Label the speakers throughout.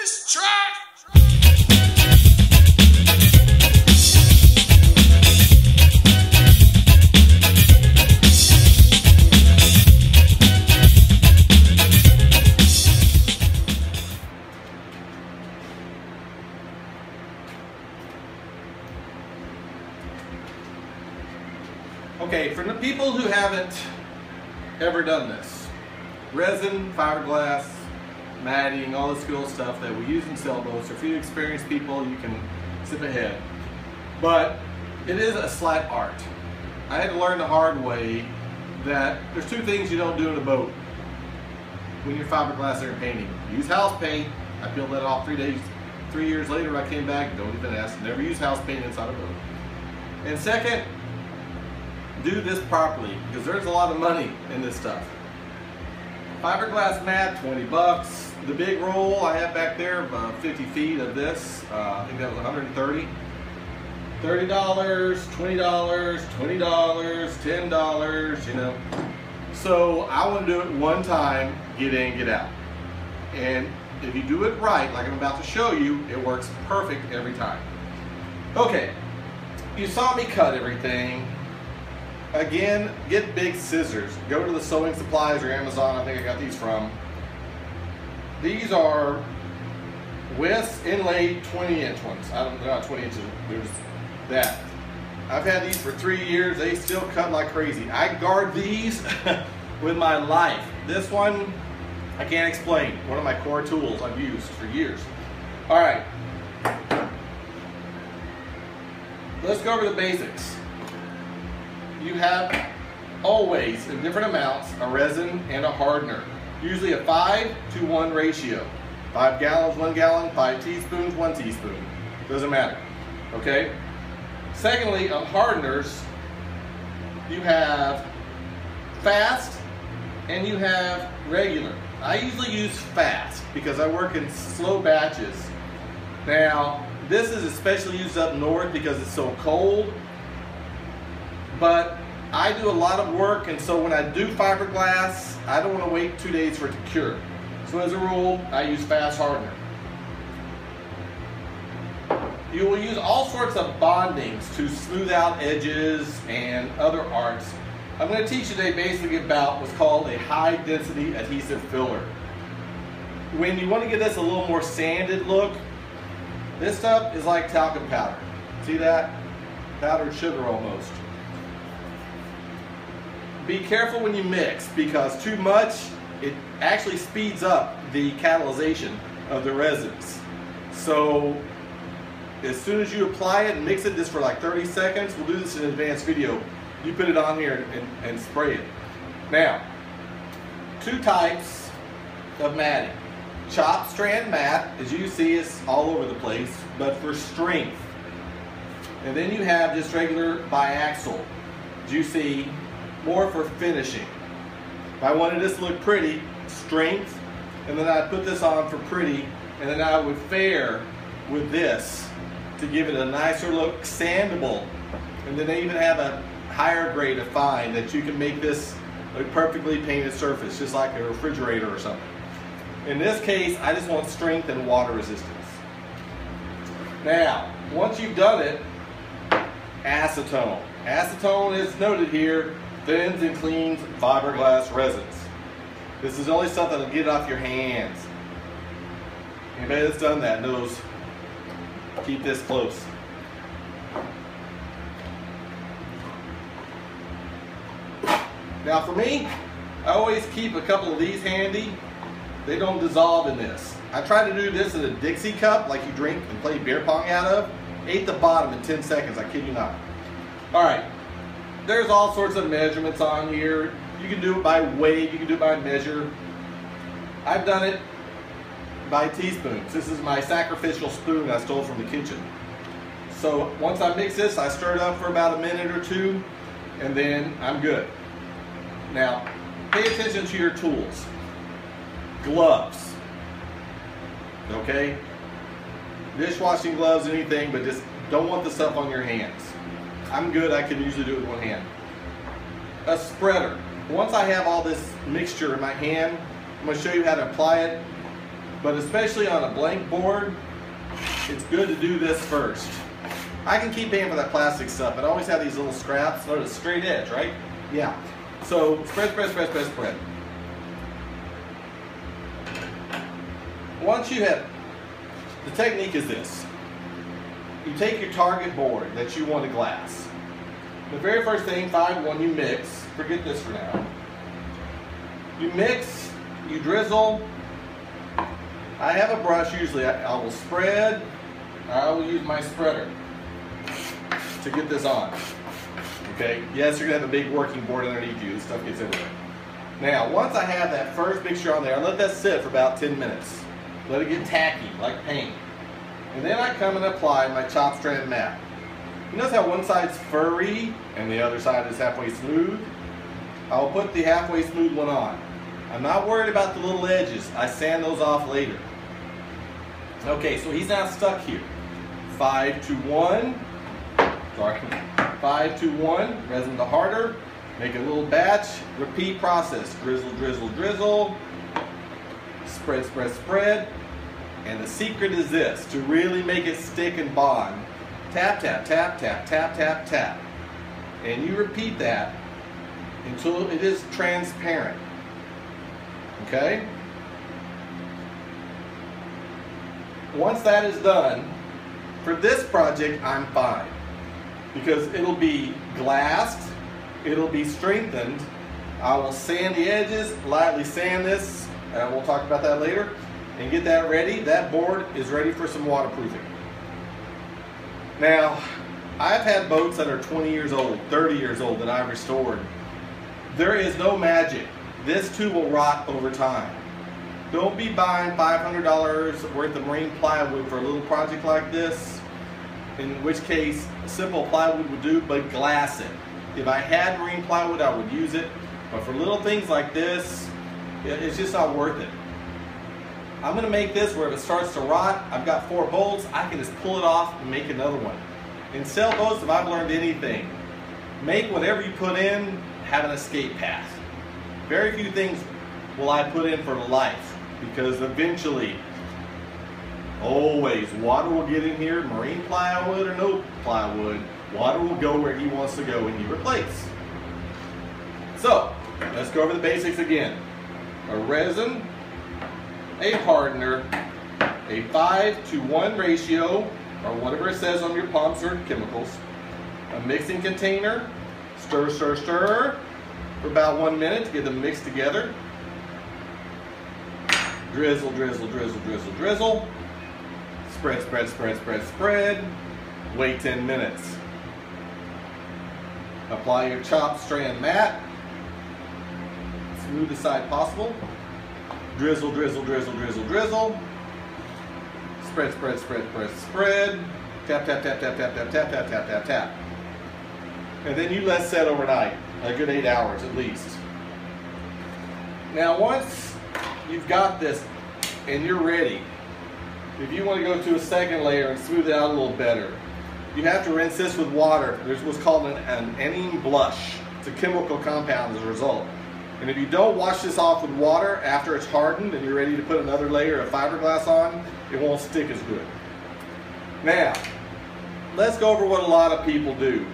Speaker 1: this track.
Speaker 2: Okay, for the people who haven't ever done this, resin, fiberglass, matting, all this cool stuff that we use in sailboats. If you experienced people, you can skip ahead. But it is a slight art. I had to learn the hard way that there's two things you don't do in a boat when you're fiberglass or painting. Use house paint. I peeled that off 3 years later when I came back. Don't even ask. Never use house paint inside a boat. And second, do this properly, because there's a lot of money in this stuff. Fiberglass mat, 20 bucks. The big roll I have back there, 50 feet of this, I think that was 130. $30, $20, $20, $10, you know. So I want to do it one time, get in, get out. And if you do it right, like I'm about to show you, it works perfect every time. Okay, you saw me cut everything. Again, get big scissors. Go to the sewing supplies or Amazon, I think I got these from. These are West inlaid 20-inch ones. They're not 20 inches, there's that. I've had these for 3 years. They still cut like crazy. I guard these with my life. This one, I can't explain. One of my core tools I've used for years. All right. Let's go over the basics. You have always, in different amounts, a resin and a hardener. Usually a 5-to-1 ratio. 5 gallons, 1 gallon, 5 teaspoons, 1 teaspoon. Doesn't matter, okay? Secondly, on hardeners, you have fast and you have regular. I usually use fast because I work in slow batches. Now, this is especially used up north because it's so cold. But I do a lot of work, and so when I do fiberglass, I don't want to wait 2 days for it to cure. So as a rule, I use fast hardener. You will use all sorts of bondings to smooth out edges and other arts. I'm going to teach you today basically about what's called a high density adhesive filler. When you want to get this a little more sanded look, this stuff is like talcum powder. See that? Powdered sugar almost. Be careful when you mix, because too much, it actually speeds up the catalyzation of the resins. So as soon as you apply it and mix it just for like 30 seconds, we'll do this in an advanced video. You put it on here and spray it. Now, two types of matting. Chop strand mat, as you see, is all over the place, but for strength. And then you have just regular biaxial, as you see, more for finishing. If I wanted this to look pretty, strength, and then I'd put this on for pretty, and then I would fair with this to give it a nicer look, sandable. And then they even have a higher grade of fine that you can make this a perfectly painted surface, just like a refrigerator or something. In this case, I just want strength and water resistance. Now, once you've done it, acetone. Acetone is noted here, thins and cleans fiberglass resins. This is the only stuff that'll get it off your hands. Anybody that's done that knows, keep this close. Now for me, I always keep a couple of these handy. They don't dissolve in this. I try to do this in a Dixie cup like you drink and play beer pong out of. Ate the bottom in 10 seconds, I kid you not. All right. There's all sorts of measurements on here. You can do it by weight, you can do it by measure. I've done it by teaspoons. This is my sacrificial spoon I stole from the kitchen. So once I mix this, I stir it up for about a minute or two, and then I'm good. Now, pay attention to your tools. Gloves, okay? Dishwashing gloves, anything, but just don't want the stuff on your hands. I'm good, I can usually do it with one hand. A spreader. Once I have all this mixture in my hand, I'm going to show you how to apply it. but especially on a blank board, it's good to do this first. I can keep paying for that plastic stuff, but I always have these little scraps. Notice straight edge, right? Yeah. So spread, spread, spread, spread, spread. Once you have, the technique is this. You take your target board that you want to glass. The very first thing, 5-1, you mix. Forget this for now. You mix, you drizzle. I have a brush usually. I will spread. I will use my spreader to get this on. Okay, yes, you're gonna have a big working board underneath you. This stuff gets everywhere. Now, once I have that first mixture on there, I let that sit for about 10 minutes. Let it get tacky, like paint. And then I come and apply my chop strand mat. You notice how one side's furry and the other side is halfway smooth? I will put the halfway smooth one on. I'm not worried about the little edges. I sand those off later. Okay, so he's now stuck here. 5-1. Sorry. 5-1. Resin to harder. Make a little batch. Repeat process. Drizzle, drizzle, drizzle. Spread, spread, spread. And the secret is this, to really make it stick and bond. Tap, tap, tap, tap, tap, tap, tap. And you repeat that until it is transparent. Okay? Once that is done, for this project, I'm fine. Because it'll be glassed, it'll be strengthened. I will sand the edges, lightly sand this, and we'll talk about that later, and get that ready. That board is ready for some waterproofing. Now, I've had boats that are 20 years old, 30 years old that I've restored. There is no magic. This too will rot over time. Don't be buying $500 worth of marine plywood for a little project like this, in which case simple plywood would do, but glass it. If I had marine plywood, I would use it, but for little things like this, it's just not worth it. I'm going to make this where if it starts to rot, I've got 4 bolts, I can just pull it off and make another one. In sailboats, if I've learned anything, make whatever you put in have an escape path. Very few things will I put in for life, because eventually, always, water will get in here, marine plywood or no plywood, water will go where he wants to go and you replace. So, let's go over the basics again. A resin, a hardener, a 5-to-1 ratio, or whatever it says on your pumps or chemicals, a mixing container, stir, stir, stir, for about 1 minute to get them mixed together. Drizzle, drizzle, drizzle, drizzle, drizzle. Spread, spread, spread, spread, spread. Wait 10 minutes. Apply your chopped strand mat. Smoothest side possible. Drizzle, drizzle, drizzle, drizzle, drizzle. Spread, spread, spread, spread, spread. Tap, tap, tap, tap, tap, tap, tap, tap, tap, tap, tap. And then you let set overnight, a good 8 hours at least. Now once you've got this and you're ready, if you want to go to a second layer and smooth it out a little better, you have to rinse this with water. There's what's called an aniline blush. It's a chemical compound as a result. And if you don't wash this off with water after it's hardened and you're ready to put another layer of fiberglass on, it won't stick as good. Now, let's go over what a lot of people do.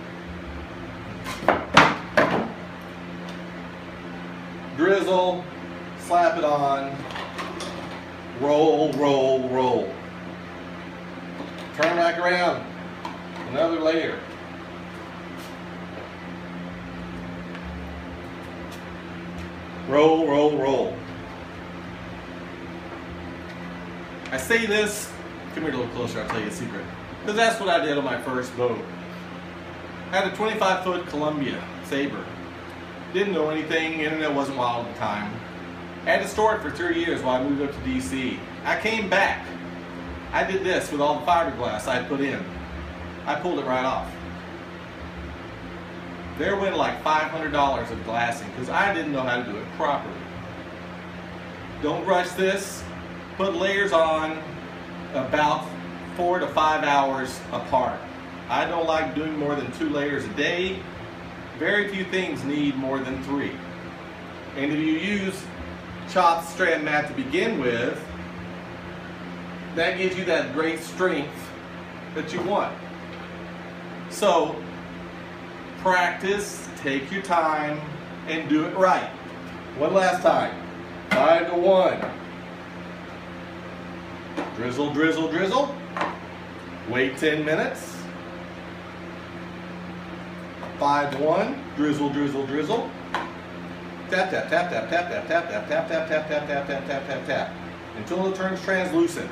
Speaker 2: Drizzle, slap it on, roll, roll, roll. Turn back around, another layer. Roll, roll, roll. I say this, come here a little closer, I'll tell you a secret. Because that's what I did on my first boat. I had a 25-foot Columbia Sabre. Didn't know anything, internet wasn't wild at the time. I had to store it for 3 years while I moved up to DC. I came back. I did this with all the fiberglass I put in. I pulled it right off. There went like $500 of glassing because I didn't know how to do it properly. Don't rush this. Put layers on about 4 to 5 hours apart. I don't like doing more than 2 layers a day. Very few things need more than 3. And if you use chopped strand mat to begin with, that gives you that great strength that you want. So practice, take your time, and do it right. One last time. 5 to 1. Drizzle, drizzle, drizzle. Wait 10 minutes. 5 to 1. Drizzle, drizzle, drizzle. Tap, tap, tap, tap, tap, tap, tap, tap, tap, tap, tap, tap, tap, tap, tap, tap, tap. Until it turns translucent.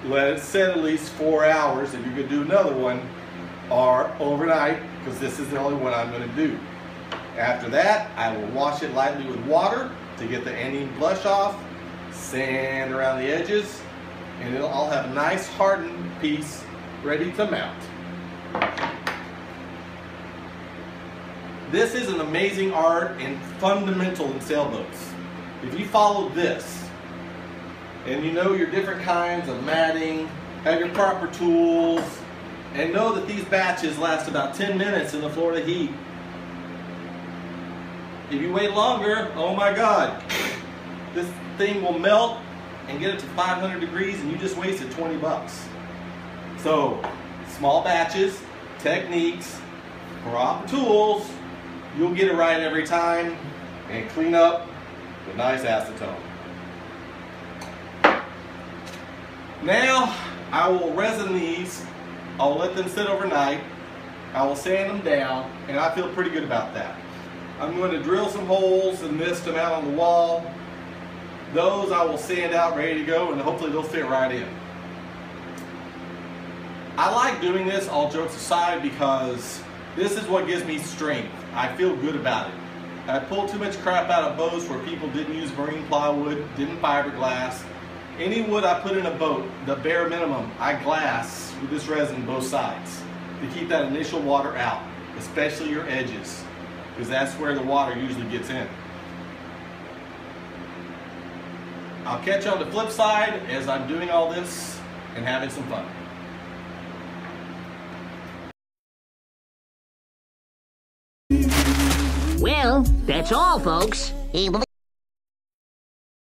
Speaker 2: Let it sit at least 4 hours if you could do another one, or overnight, because this is the only one I'm going to do. After that, I will wash it lightly with water to get the any blush off, sand around the edges, and I'll have a nice hardened piece ready to mount. This is an amazing art and fundamental in sailboats. If you follow this, and you know your different kinds of matting, have your proper tools, and know that these batches last about 10 minutes in the Florida heat. If you wait longer, oh my God, this thing will melt and get it to 500 degrees and you just wasted 20 bucks. So, small batches, techniques, proper tools, you'll get it right every time, and clean up with nice acetone. Now, I will resin these. I'll let them sit overnight. I will sand them down, and I feel pretty good about that. I'm going to drill some holes and mist them out on the wall. Those I will sand out ready to go, and hopefully they'll fit right in. I like doing this, all jokes aside, because this is what gives me strength. I feel good about it. I pulled too much crap out of boats where people didn't use marine plywood, didn't fiberglass. Any wood I put in a boat, the bare minimum, I glass with this resin both sides to keep that initial water out, especially your edges, because that's where the water usually gets in. I'll catch you on the flip side as I'm doing all this and having some fun.
Speaker 1: Well, that's all, folks.